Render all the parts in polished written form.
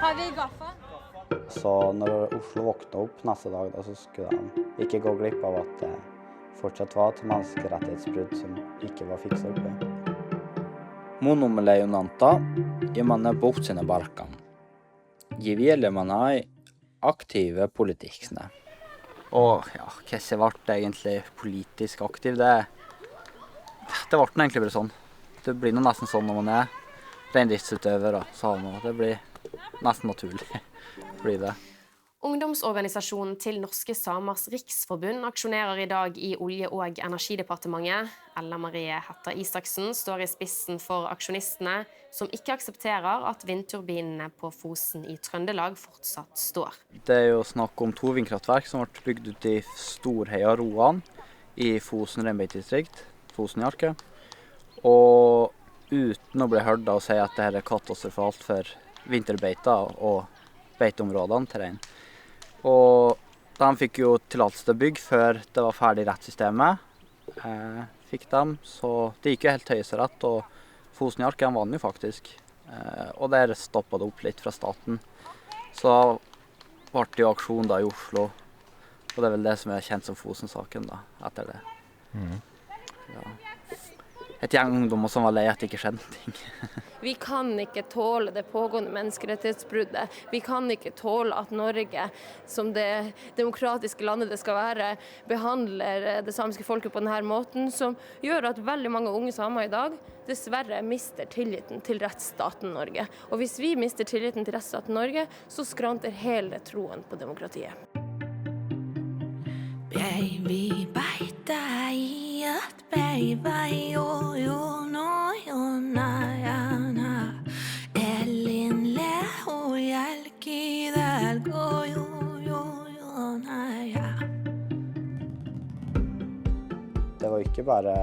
Har vi gaffa? Så når Oslo våknet opp neste dag, da, så skulle de ikke gå glipp av at det fortsatt var et menneskerettighetsbrudd som ikke var fikset opp i. Mun leijonanta imane puhtsine Balkan. Jivielemana aktive politikkene. Og ja, hvordan ble egentlig politisk aktiv? Det ble egentlig bare sånn. Det blir noe nesten sånn når man er reindriftsutøver og samer. Det blir nesten naturlig. Blir det. Ungdomsorganisasjonen til Norske Samers Riksforbund aksjonerer i dag i Olje- og energidepartementet. Ella Marie Hætta Isaksen står i spissen for aksjonistene, som ikke aksepterer at vindturbinene på Fosen i Trøndelag fortsatt står. Det er jo snakk om 2 vindkraftverk som ble bygd ut i Storheia Roan i Fosen reinbeitedistrikt, Fosen i Arke. Og uten å bli hørt å si at dette er katastrofalt for vinterbeita og beiteområdene til rein. Og de fikk jo tillatelse til å bygge før det var ferdig rettssystemet. Fikk dem, så det gikk jo helt høyesterett, og Fosen i Arke vant jo faktisk. Og der stoppet det opp litt fra staten. Så ble det jo aksjon da i Oslo, og det er vel det som er kjent som Fosen-saken da, etter det. Ja. Et gjeng ungdommer som var lei at det ikke skjedde ting. Vi kan ikke tåle det pågående menneskerettighetsbruddet. Vi kan ikke tåle at Norge, som det demokratiske landet det skal være, behandler det samiske folket på denne måten, som gjør at veldig mange unge samer i dag dessverre mister tilliten til rettsstaten Norge. Og hvis vi mister tilliten til rettsstaten Norge, så skranter hele troen på demokratiet. Baby, beita i et beiva jo jo no jo na ja na Elin le ho hjelki der gå jo jo jo na ja. Det var ikke bare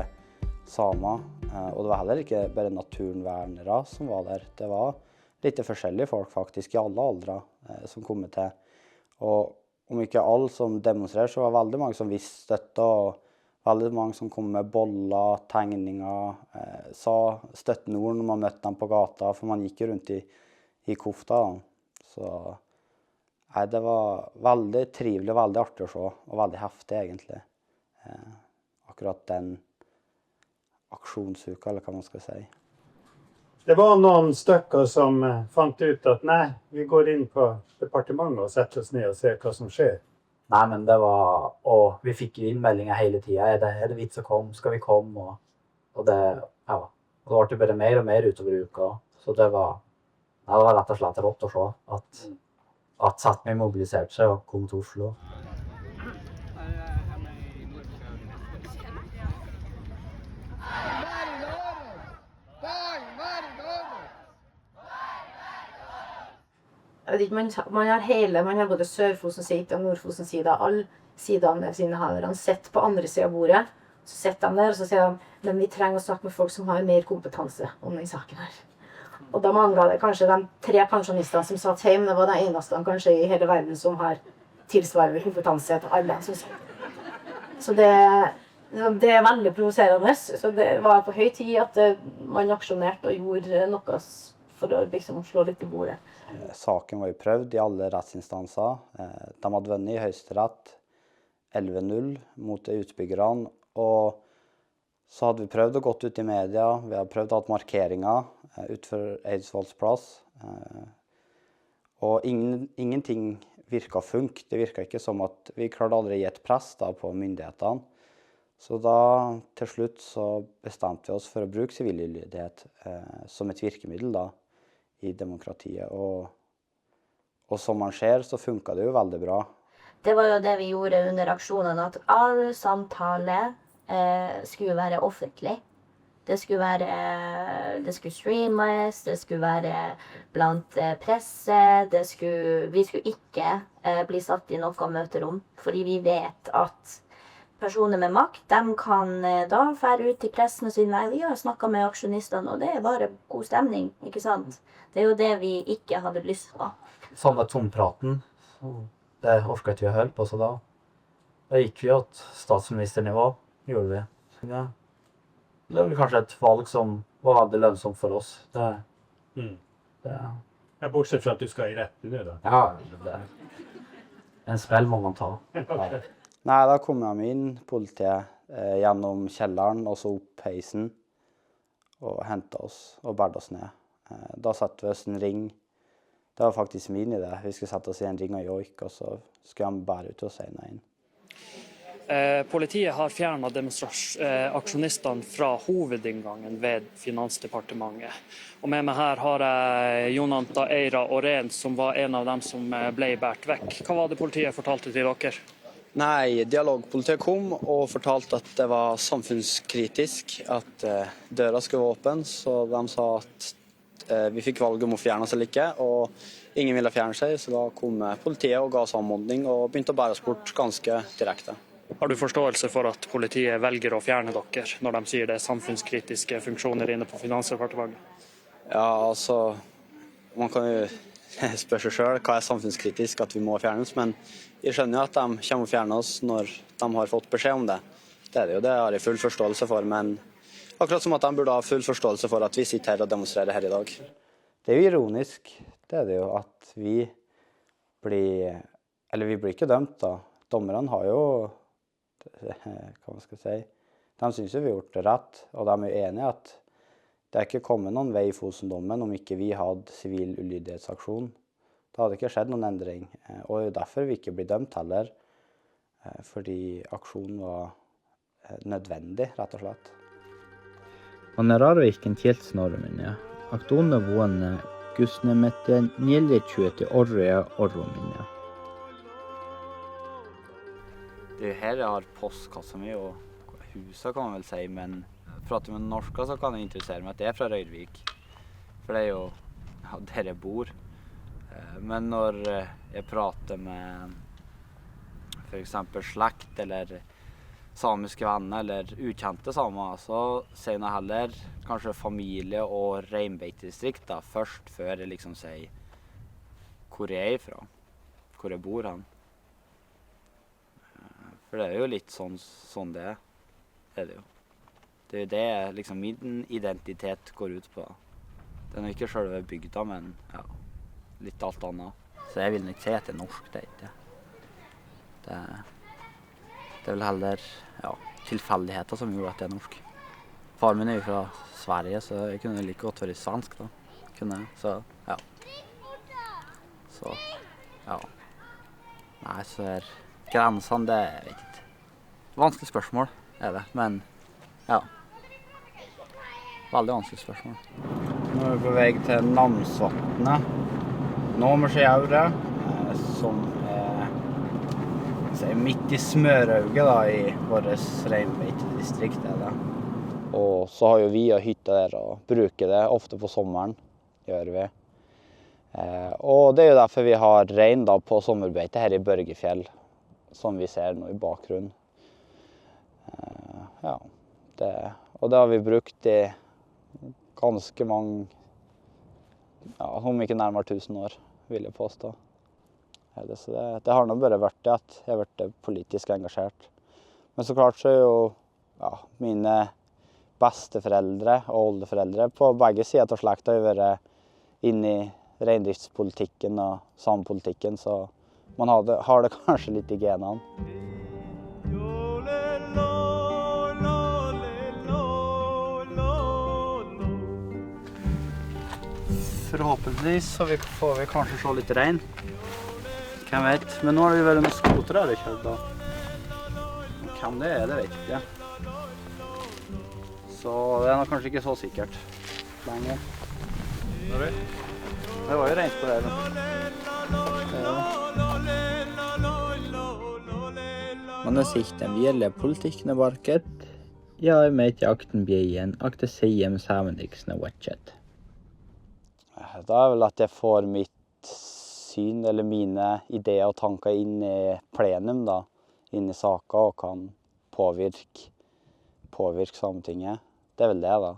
samer, og det var heller ikke bare naturvernere som var der. Det var litt forskjellige folk faktisk, i alle aldre, som kom til. Og om ikke alle som demonstrerte, så var det veldig mange som visste støtte, og veldig mange som kom med boller, tegninger, sa støtteord når man møtte dem på gata, for man gikk jo rundt i kofta. Så det var veldig trivelig, veldig artig å se, og veldig heftig egentlig. Akkurat den aksjonsuka, eller hva man skal si. Det var noen stykker som fant ut at nei, vi går inn på departementet og setter oss ned og ser hva som skjer. Nei, men det var, og vi fikk jo innmeldinger hele tiden. Er det vits å komme? Skal vi komme? Og det, ja, og det ble bare mer og mer utover uka. Så det var rett og slett rått å se at Sápmi mobiliserte seg og kom til Oslo. Man har både Sør-Fosen side og Nord-Fosen side, alle sidene sine har han sett på andre siden av bordet. Så sitter de der, og så sier de, men vi trenger å snakke med folk som har mer kompetanse om den saken her. Og da manglet det kanskje de 3 pensjonistene som satt hjemme, det var de eneste kanskje i hele verden som har tilsvarende kompetanse til alle, synes jeg. Så det er veldig provoserende, så det var på høy tid at man aksjonerte og gjorde noe for å liksom slå litt i bordet. Saken var jo prøvd i alle rettsinstanser. De hadde vunnet i Høyesterett 11-0 mot utbyggerne, og så hadde vi prøvd å gått ut i media, vi hadde prøvd å ha markeringer utenfor Eidsvolls plass, og ingenting virket funk. Det virket ikke som at vi klarte aldri å gi et press da, på myndighetene. Så da til slutt så bestemte vi oss for å bruke sivil ulydighet som et virkemiddel da, i demokratiet, og som man ser så funket det jo veldig bra. Det var jo det vi gjorde under aksjonen, at all samtale skulle være offentlig. Det skulle streames, det skulle være blant presse, vi skulle ikke bli satt i noe møterom, fordi vi vet at personer med makt, de kan da fære ut til pressen og si, nei, vi har snakket med aksjonistene, og det er bare god stemning, ikke sant? Det er jo det vi ikke hadde lyst på. Sånn med tompraten, det orket vi å høre på, så da gikk vi til statsministernivå, gjorde vi. Ja. Det var kanskje et valg som var veldig lønnsomt for oss. Det Ja, bortsett fra at du skal i retten nå, da. Ja, det en smell må man ta. Ja. Nei, da kom de inn, politiet, gjennom kjelleren og så opp heisen og hentet oss og bærte oss ned. Da satte vi oss en ring. Det var faktisk min idé. Vi skulle sette oss i en ring og joik, og så skulle de bære ut og seine inn. Politiet har fjernet aksjonistene fra hovedinngangen ved Finansdepartementet. Og med meg her har jeg Jonanta Eira Årén, som var en av dem som ble båret vekk. Hva var det politiet fortalte til dere? Nei, dialogpolitiet kom og fortalte at det var samfunnskritisk, at døra skulle være åpen, så de sa at vi fikk valget om å fjerne oss eller ikke, og ingen ville fjerne seg, så da kom politiet og ga oss anmodning og begynte å bære oss bort ganske direkte. Har du forståelse for at politiet velger å fjerne dere når de sier det er samfunnskritiske funksjoner inne på Finansdepartementet? Ja, altså, man kan jo spørre seg selv hva er samfunnskritisk at vi må fjernes, men jeg skjønner jo at de kommer å fjerne oss når de har fått beskjed om det. Det er det jo, det har jeg full forståelse for, men akkurat som at de burde ha full forståelse for at vi sitter her og demonstrerer her i dag. Det er jo ironisk, det er det jo, at vi blir ikke dømt da. Dommerne har jo, hva man skal si, de synes jo vi har gjort det rett, og de er jo enige at det er ikke kommet noen vei i Fosen-dommen om ikke vi hadde sivil ulydighetsaksjon. Det hadde ikke skjedd noen endring, og derfor vi ikke blir dømt heller, fordi aksjonen var nødvendig, rett og slett. Mannerarveiken tjeltsnormene, aktuunne vuonna kusnemette 4 orre orromine. Det er her jeg har postkassa mi og huset, kan man vel si, men prater med norska så kan jeg interessere meg at det er fra Røyrvik. For det er jo der jeg bor. Men når jeg prater med for eksempel slekt eller samiske venner eller ukjente samer, så sier jeg heller kanskje familie og reinbeitedistrikt da, først før jeg liksom sier hvor jeg er fra, hvor jeg bor hen. For det er jo litt sånn det er det jo. Det er jo det liksom min identitet går ut på. Det er jo ikke selve bygda, men ja, litt alt annet. Så jeg vil ikke si at det er norsk, det er ikke. Det er vel heller tilfeldigheter som gjorde at det er norsk. Far min er jo fra Sverige, så jeg kunne like godt være svensk da. Så ja. Nei, så er grensene, det vet jeg ikke. Vanskelig spørsmål er det, men ja. Veldig vanskelig spørsmål. Nå er vi på vei til Namsvatnet. Nåmersjauret, som er midt i smørauget da, i vårt reinbeitedistrikt er det. Og så har jo vi og hytte der og bruker det ofte på sommeren, gjør vi. Og det er jo derfor vi har rein da på sommerbeite her i Børgefjell, som vi ser nå i bakgrunnen. Og det har vi brukt i ganske mange, om ikke nærmere 1000 år, vil jeg påstå. Så det har nå bare vært det at jeg har vært politisk engasjert. Men så klart så er jo mine besteforeldre og oldeforeldre på begge sider av slekta har vært inne i reindriftspolitikken og samepolitikken, så man har det kanskje litt i genene. Forhåpentligvis så får vi kanskje se litt rein. Hvem vet? Men nå har det jo vært noen skoter her i kjørt da. Hvem det er, det vet jeg ikke. Så det er nok kanskje ikke så sikkert lenger. Det var jo rent på det. Man har sikten ville politikkene barket. Jeg vet jakten bjeien, akte siem sammendiksene watchet. Det er vel at jeg får mitt syn eller mine ideer og tanker inn i plenum da, inn i saker og kan påvirke Sametinget. Det er vel det da.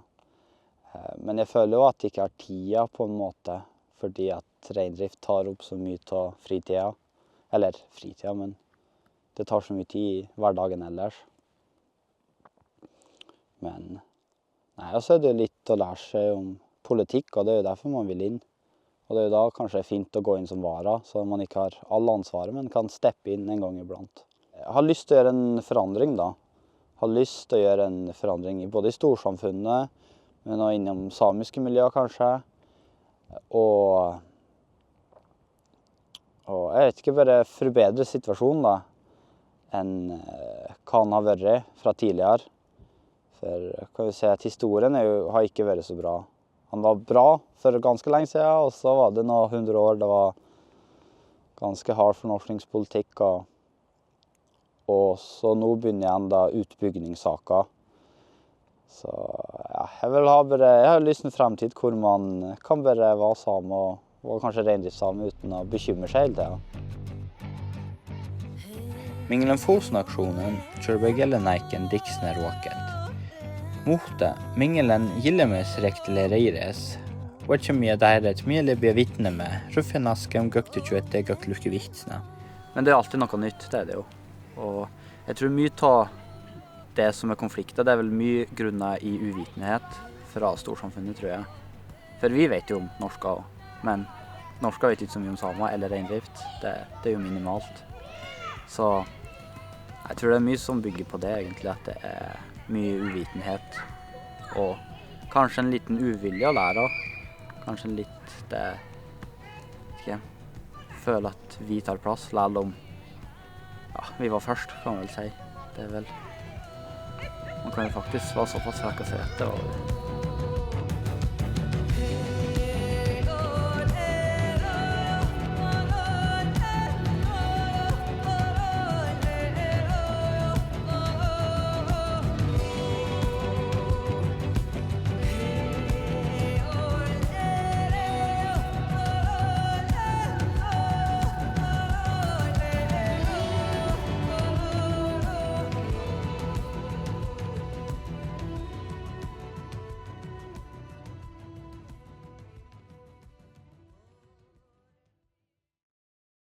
Men jeg føler jo at jeg ikke har tida på en måte, fordi at reindrift tar opp så mye av fritida. Eller fritida, men det tar så mye tid i hverdagen ellers. Men nei, så er det litt å lære seg om politikk, og det er jo derfor man vil inn. Og det er jo da kanskje fint å gå inn som vara, så man ikke har all ansvaret, men kan steppe inn en gang iblant. Jeg har lyst til å gjøre en forandring da. Har lyst til å gjøre en forandring både i storsamfunnet, men også innom samiske miljøer kanskje. Og jeg vet ikke, bare forbedre situasjonen da, enn hva han har vært fra tidligere. For kan vi si at historien har ikke vært så bra. Han var bra for ganske lenge siden, og så var det noen 100 år. Det var ganske hard fornorskningspolitikk, og så nå begynner igjen da utbyggingssaker. Så ja, jeg har lyst til en fremtid hvor man kan bare være same og kanskje reindriftssame uten å bekymre seg hele tiden. Mingelen Fosen-aksjonen kjører begge Dixne Råket. Mohte, mingelen gillemes rektele reires, og ikke mye der et mye bevittne med, ruffenaske om gøkte 21 gøklukke vitsene. Men det er alltid noe nytt, det er det jo. Og jeg tror mye av det som er konflikter, det er vel mye grunner i uvitenhet fra storsamfunnet, tror jeg. For vi vet jo om norska også, men norska vet ikke så mye om samer eller reindrift. Det er jo minimalt. Så jeg tror det er mye som bygger på det egentlig, at det er mye uvitenhet, og kanskje en liten uvilje å lære. Kanskje litt det, ikke, føle at vi tar plass, selv om vi var først, kan man vel si. Det er vel, man kan jo faktisk være såpass frekk å si at det var